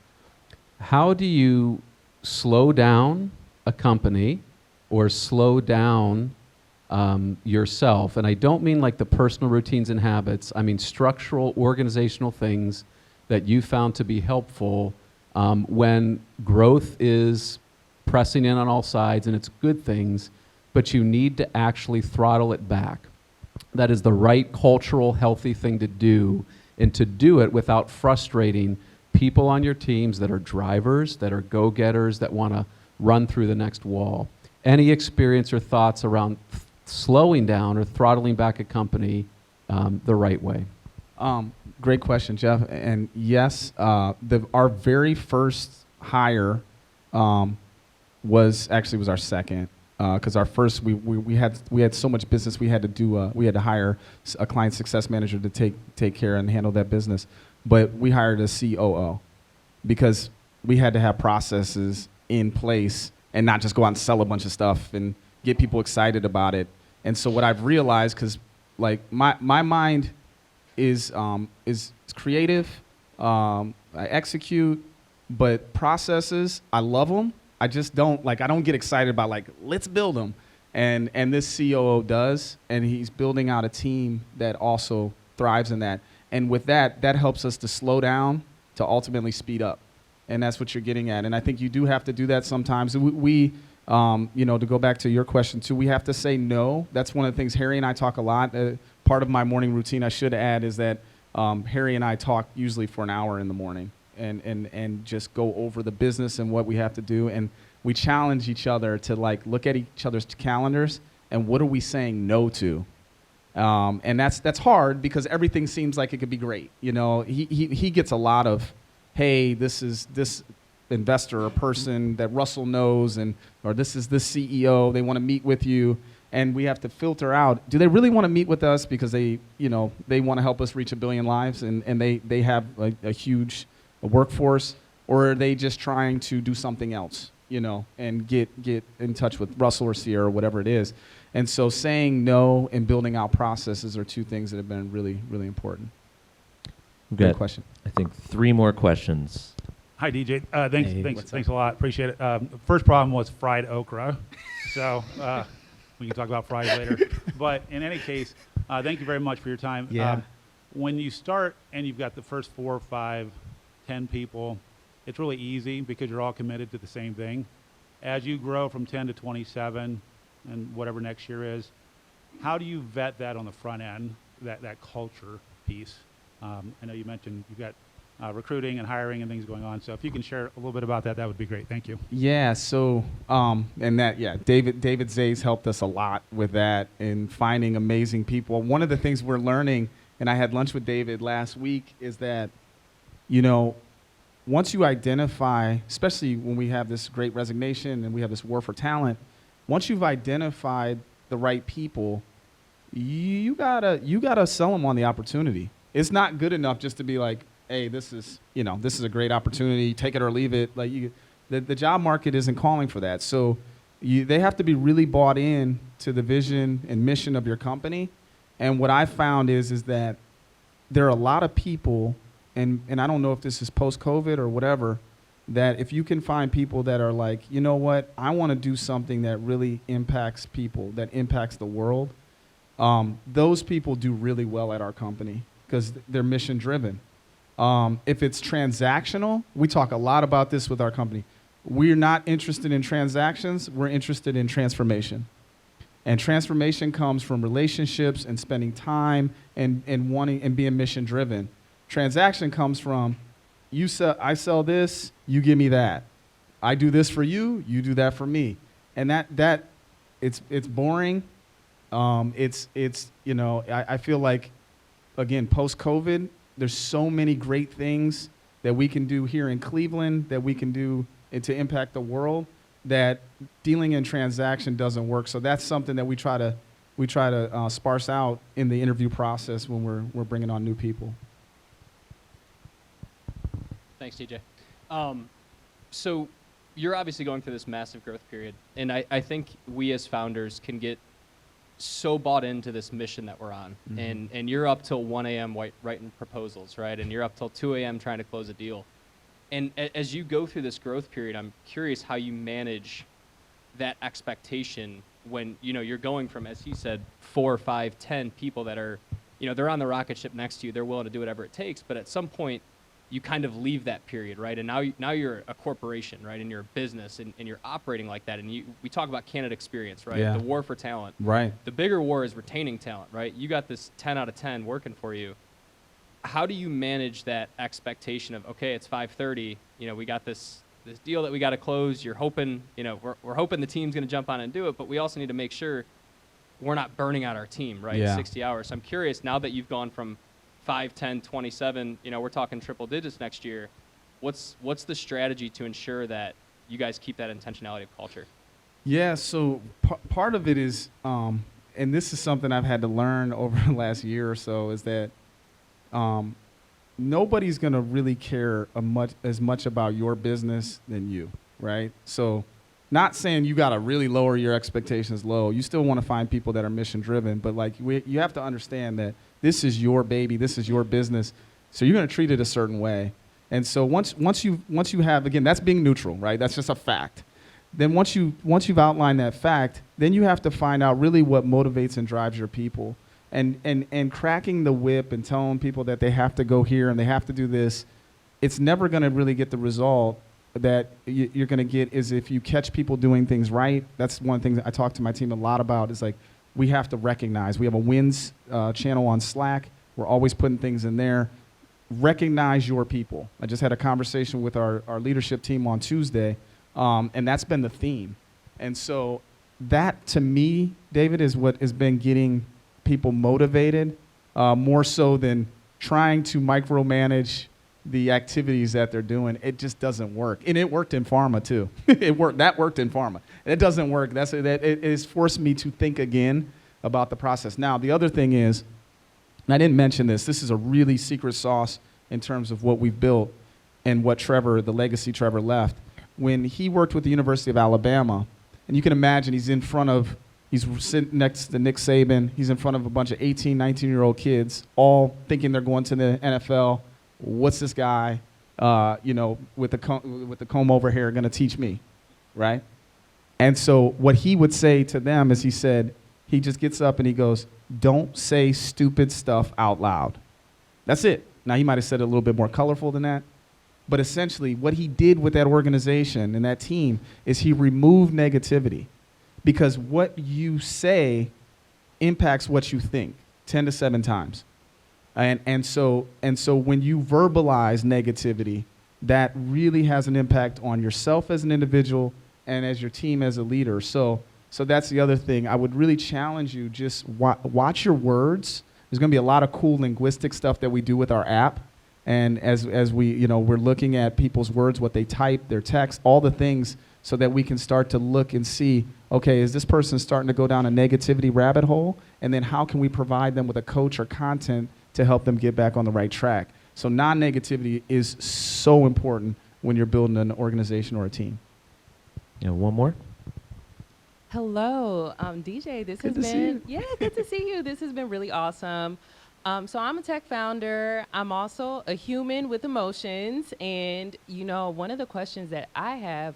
how do you slow down a company or slow down yourself? And I don't mean like the personal routines and habits. I mean structural, organizational things that you found to be helpful when growth is pressing in on all sides and it's good things, but you need to actually throttle it back. That is the right cultural, healthy thing to do, and to do it without frustrating people on your teams that are drivers, that are go-getters, that want to run through the next wall. Any experience or thoughts around slowing down or throttling back a company the right way? Great question, Jeff. And yes, our very first hire was our second. Because our first, we had so much business, we had to hire a client success manager to take care and handle that business. But we hired a COO because we had to have processes in place and not just go out and sell a bunch of stuff and get people excited about it. And so what I've realized, because like my mind is creative, I execute, but processes, I love them. I just don't get excited about let's build them. And this COO does, and he's building out a team that also thrives in that. And with that helps us to slow down to ultimately speed up. And that's what you're getting at. And I think you do have to do that sometimes. We to go back to your question too, we have to say no. That's one of the things Harry and I talk a lot. Part of my morning routine, I should add, is that Harry and I talk usually for an hour in the morning. And just go over the business and what we have to do, and we challenge each other to look at each other's calendars and what are we saying no to, and that's hard because everything seems like it could be great. He gets a lot of, hey, this is this investor or person that Russell knows, or this is this CEO, they want to meet with you, and we have to filter out, do they really want to meet with us because they want to help us reach 1 billion lives and they have a huge workforce, or are they just trying to do something else? and get in touch with Russell or Sierra or whatever it is. And so saying no and building out processes are two things that have been really, really important. Good question. I think 3 more questions. Hi, DJ. Hey, Thanks a lot. Appreciate it. The first problem was fried okra. So we can talk about fries later. But in any case, thank you very much for your time. Yeah. When you start and you've got the first 4, 5, 10 people, it's really easy because you're all committed to the same thing. As you grow from 10 to 27 and whatever next year is, how do you vet that on the front end, that culture piece? I know you mentioned you've got recruiting and hiring and things going on. So if you can share a little bit about that, that would be great. Thank you. Yeah. So, David Zay's helped us a lot with that in finding amazing people. One of the things we're learning, and I had lunch with David last week, is that, once you identify, especially when we have this great resignation and we have this war for talent, once you've identified the right people, you gotta sell them on the opportunity. It's not good enough just to be like, hey, this is a great opportunity, take it or leave it. Like the job market isn't calling for that. So they have to be really bought in to the vision and mission of your company. And what I found is that there are a lot of people, and I don't know if this is post-COVID or whatever, that if you can find people that are like, you know what, I want to do something that really impacts people, that impacts the world, those people do really well at our company because they're mission driven. If it's transactional, we talk a lot about this with our company. We're not interested in transactions. We're interested in transformation. And transformation comes from relationships and spending time and wanting and being mission driven. Transaction comes from I sell this, you give me that. I do this for you, you do that for me. And that it's boring. I feel like, again, post-COVID, there's so many great things that we can do here in Cleveland, that we can do to impact the world, that dealing in transaction doesn't work. So that's something that we try to sparse out in the interview process when we're bringing on new people. Thanks, TJ. So you're obviously going through this massive growth period, and I think we as founders can get so bought into this mission that we're on, and you're up till 1 a.m. writing proposals, right? And you're up till 2 a.m. trying to close a deal. And as you go through this growth period, I'm curious how you manage that expectation when you're going from, as he said, 4, 5, 10 people that are, they're on the rocket ship next to you, they're willing to do whatever it takes, but at some point you kind of leave that period, right? And now you're a corporation, right? And you're a business, and you're operating like that. And we talk about candidate experience, right? Yeah. The war for talent. Right. The bigger war is retaining talent, right? You got this 10 out of 10 working for you. How do you manage that expectation of, okay, it's 5:30, we got this deal that we got to close. You're hoping, we're hoping the team's going to jump on and do it, but we also need to make sure we're not burning out our team, right? Yeah. 60 hours. So I'm curious, now that you've gone from 5, 10, 27, we're talking triple digits next year. What's the strategy to ensure that you guys keep that intentionality of culture? Yeah, so part of it is, and this is something I've had to learn over the last year or so, is that nobody's going to really care as much about your business than you, right? So not saying you got to really lower your expectations low. You still want to find people that are mission driven, but you have to understand that this is your baby, this is your business, so you're going to treat it a certain way. And so once you have, again, that's being neutral, right? That's just a fact. Then once you've outlined that fact, then you have to find out really what motivates and drives your people. And cracking the whip and telling people that they have to go here and they have to do this, it's never going to really get the result that you're going to get is if you catch people doing things right. That's one thing that I talk to my team a lot about, is like, we have to recognize. We have a wins channel on Slack. We're always putting things in there. Recognize your people. I just had a conversation with our leadership team on Tuesday, and that's been the theme. And so that, to me, David, is what has been getting people motivated, more so than trying to micromanage the activities that they're doing. It just doesn't work. And it worked in pharma too. That worked in pharma. It doesn't work. It has forced me to think again about the process. Now, the other thing is, and I didn't mention this is a really secret sauce in terms of what we've built and what the legacy Trevor left. when he worked with the University of Alabama, and you can imagine he's sitting next to Nick Saban. He's in front of a bunch of 18, 19-year-old kids, all thinking they're going to the NFL. What's this guy, with the comb over hair going to teach me, right? And so what he would say to them is he just gets up and he goes, don't say stupid stuff out loud. That's it. Now, he might have said it a little bit more colorful than that. But essentially, what he did with that organization and that team is he removed negativity. Because what you say impacts what you think 10 to 7 times. And so when you verbalize negativity, that really has an impact on yourself as an individual and as your team as a leader. So that's the other thing. I would really challenge you, just watch your words. There's going to be a lot of cool linguistic stuff that we do with our app. And as we, we're looking at people's words, what they type, their text, all the things, so that we can start to look and see, okay, is this person starting to go down a negativity rabbit hole? And then how can we provide them with a coach or content to help them get back on the right track? So non-negativity is so important when you're building an organization or a team. One more. Hello, DJ. This has been good to see you. This has been really awesome. So I'm a tech founder. I'm also a human with emotions, and one of the questions that I have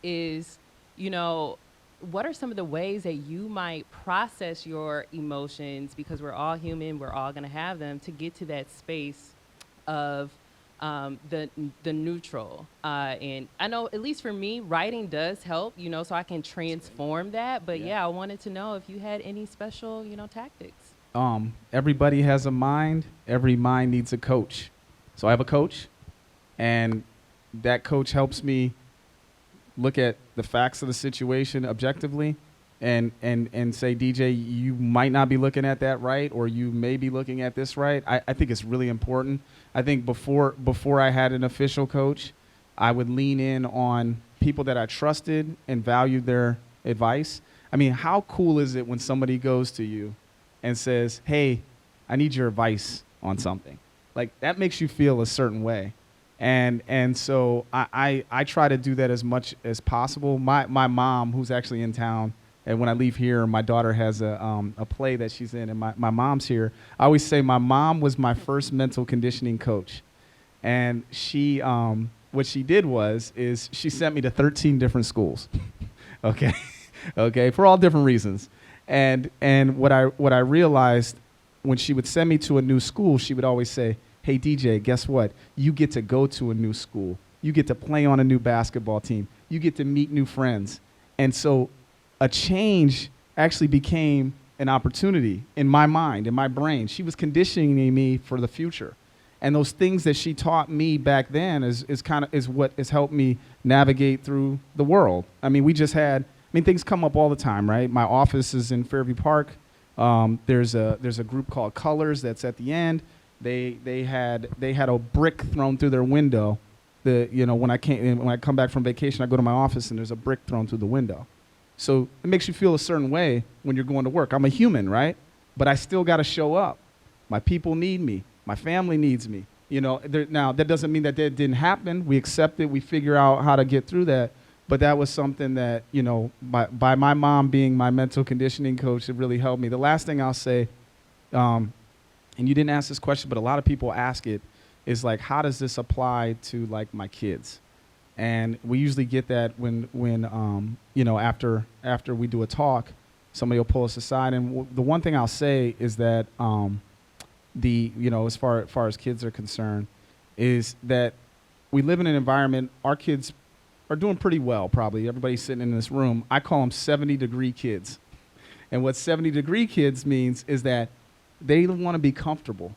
is, what are some of the ways that you might process your emotions, because we're all human, we're all going to have them, to get to that space of the neutral. And I know, at least for me, writing does help, so I can transform that. But I wanted to know if you had any special, tactics. Everybody has a mind. Every mind needs a coach. So I have a coach, and that coach helps me look at the facts of the situation objectively and say, DJ, you might not be looking at that right, or you may be looking at this right. I think it's really important. I think before I had an official coach, I would lean in on people that I trusted and valued their advice. I mean, how cool is it when somebody goes to you and says, hey, I need your advice on something? Like, that makes you feel a certain way. And so I try to do that as much as possible. My mom, who's actually in town, and when I leave here, my daughter has a play that she's in, and my mom's here. I always say my mom was my first mental conditioning coach. And she, what she did is she sent me to 13 different schools, okay, for all different reasons. And what I realized, when she would send me to a new school, she would always say, hey, DJ, guess what? You get to go to a new school. You get to play on a new basketball team. You get to meet new friends. And so a change actually became an opportunity in my mind, in my brain. She was conditioning me for the future. And those things that she taught me back then is what has helped me navigate through the world. I mean, things come up all the time, right? My office is in Fairview Park. There's a group called Colors that's at the end. They had a brick thrown through their window. When I come back from vacation, I go to my office and there's a brick thrown through the window. So it makes you feel a certain way when you're going to work. I'm a human, right? But I still got to show up. My people need me. My family needs me. Now that doesn't mean that didn't happen. We accept it. We figure out how to get through that. But that was something that, by my mom being my mental conditioning coach, it really helped me. The last thing I'll say, and you didn't ask this question, but a lot of people ask it, is like, how does this apply to like my kids? And we usually get that when after we do a talk, somebody will pull us aside. And the one thing I'll say is that as far as kids are concerned, is that we live in an environment, our kids are doing pretty well, probably. Everybody sitting in this room, I call them 70-degree kids. And what 70-degree kids means is that they want to be comfortable.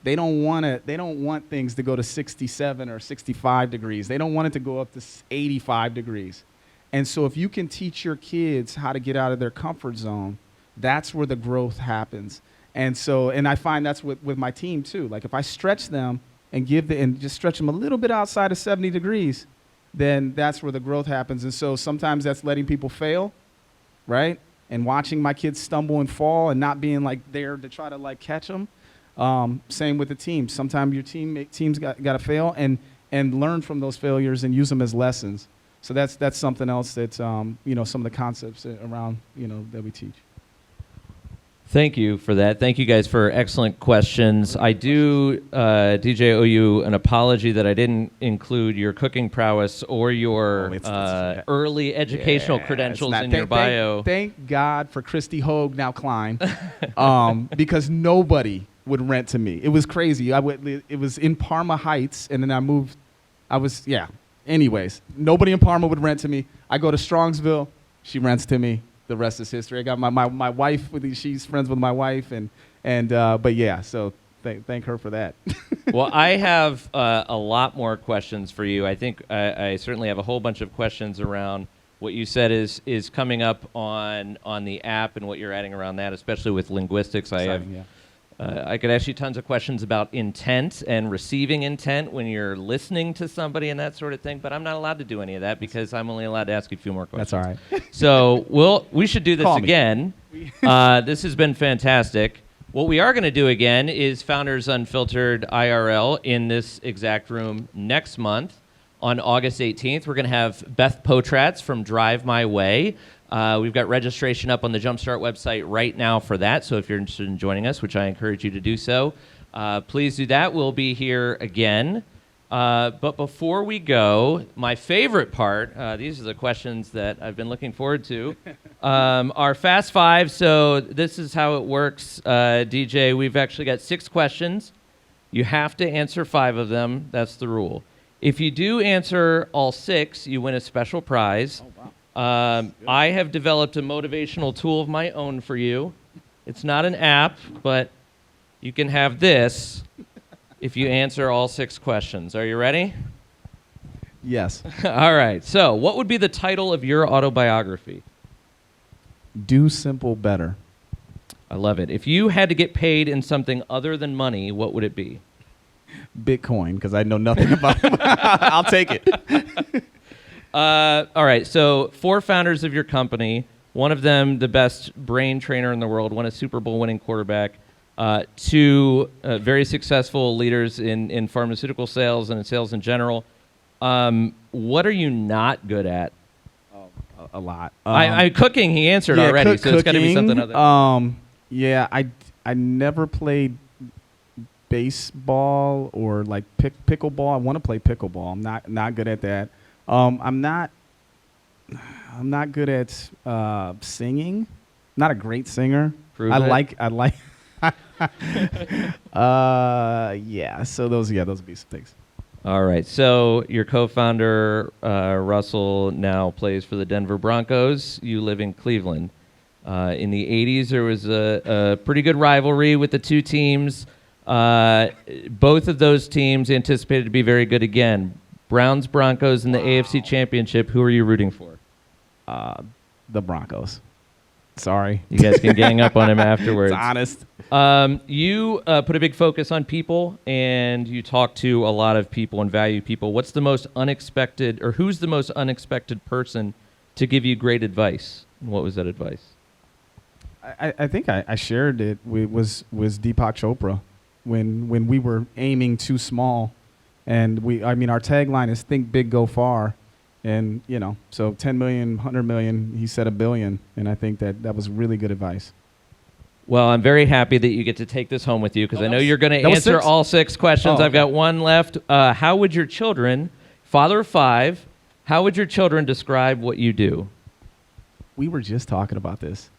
They don't want things to go to 67 or 65 degrees. They don't want it to go up to 85 degrees. And so if you can teach your kids how to get out of their comfort zone, that's where the growth happens. And I find that's with my team too. Like, if I stretch them and just stretch them a little bit outside of 70 degrees, then that's where the growth happens. And so sometimes that's letting people fail, right? And watching my kids stumble and fall and not being like there to try to like catch them. Same with the team. Sometimes your team's got to fail, and and learn from those failures and use them as lessons. So that's something else that's, some of the concepts around, that we teach. Thank you for that. Thank you guys for excellent questions. I do, DJ, owe you an apology that I didn't include your cooking prowess or your early educational credentials in your bio. Thank God for Christy Hogue, now Klein, because nobody would rent to me. It was crazy. It was in Parma Heights, and then I moved. Anyways, nobody in Parma would rent to me. I go to Strongsville. She rents to me. The rest is history. I got my wife she's friends with my wife, but yeah. So thank her for that. Well, I have a lot more questions for you. I think I certainly have a whole bunch of questions around what you said is coming up on the app and what you're adding around that, especially with linguistics. I could ask you tons of questions about intent and receiving intent when you're listening to somebody and that sort of thing, but I'm not allowed to do any of that because I'm only allowed to ask you a few more questions. That's all right. So we should do this Call me. again. This has been fantastic. What we are going to do again is Founders Unfiltered IRL in this exact room next month on August 18th. We're going to have Beth Potratz from Drive My Way. We've got registration up on the JumpStart website right now for that, so if you're interested in joining us, which I encourage you to do so, please do that. We'll be here again. But before we go, my favorite part, these are the questions that I've been looking forward to, are Fast Five. So this is how it works, DJ. We've actually got 6 questions. You have to answer 5 of them. That's the rule. If you do answer all 6, you win a special prize. Oh, wow. I have developed a motivational tool of my own for you. It's not an app, but you can have this if you answer all 6 questions. Are you ready? Yes. All right. So, what would be the title of your autobiography? Do simple better. I love it. If you had to get paid in something other than money, what would it be? Bitcoin, because I know nothing about it. I'll take it. All right, so 4 founders of your company, one of them the best brain trainer in the world, one a Super Bowl winning quarterback, 2 very successful leaders in pharmaceutical sales and in sales in general. What are you not good at? A lot. Cooking, he answered already, so it's got to be something other. I never played baseball or like pickleball. I want to play pickleball. I'm not good at that. I'm not good at singing. Not a great singer. Prove I it. like. So those would be some things. All right. So your co-founder Russell now plays for the Denver Broncos. You live in Cleveland. In the 80s, there was a pretty good rivalry with the 2 teams. Both of those teams anticipated to be very good again. Browns, Broncos in the AFC Championship. Who are you rooting for? The Broncos. Sorry. You guys can gang up on him afterwards. It's honest. You put a big focus on people, and you talk to a lot of people and value people. What's the most unexpected, or who's the most unexpected person to give you great advice? What was that advice? I think I shared it. Was Deepak Chopra when we were aiming too small. And our tagline is think big, go far. And, so 10 million, 100 million, he said $1 billion. And I think that was really good advice. Well, I'm very happy that you get to take this home with you because I know you're going to answer 6? all 6 questions. Oh, I've got one left. How would your children, father of 5, how would your children describe what you do? We were just talking about this.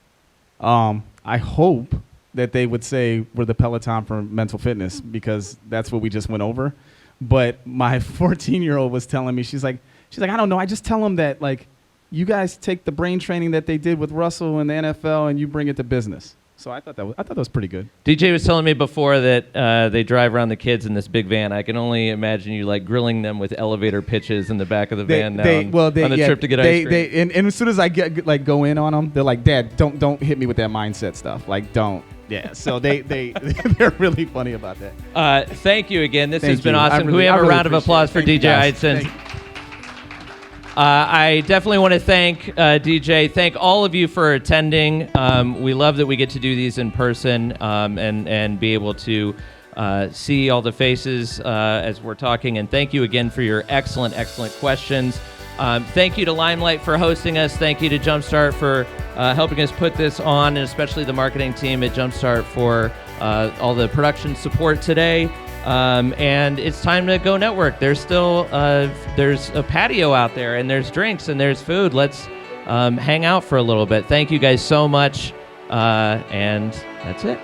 I hope that they would say we're the Peloton for mental fitness because that's what we just went over. But my 14-year-old was telling me, she's like, I don't know. I just tell them that, like, you guys take the brain training that they did with Russell in the NFL and you bring it to business. So I thought that was pretty good. DJ was telling me before that they drive around the kids in this big van. I can only imagine you like grilling them with elevator pitches in the back of the van on the trip to get ice cream. And as soon as I go in on them, they're like, Dad, don't hit me with that mindset stuff. Like, don't. Yeah, so they're really funny about that. Thank you again. This has Thank been you. awesome. Can we have a round of applause for DJ Eidson? I definitely want to thank DJ. Thank all of you for attending. We love that we get to do these in person and be able to see all the faces as we're talking. And thank you again for your excellent, excellent questions. Thank you to Limelight for hosting us. Thank you to JumpStart for helping us put this on, and especially the marketing team at JumpStart for all the production support today. And it's time to go network. There's still there's a patio out there, and there's drinks, and there's food. Let's hang out for a little bit. Thank you guys so much, and that's it.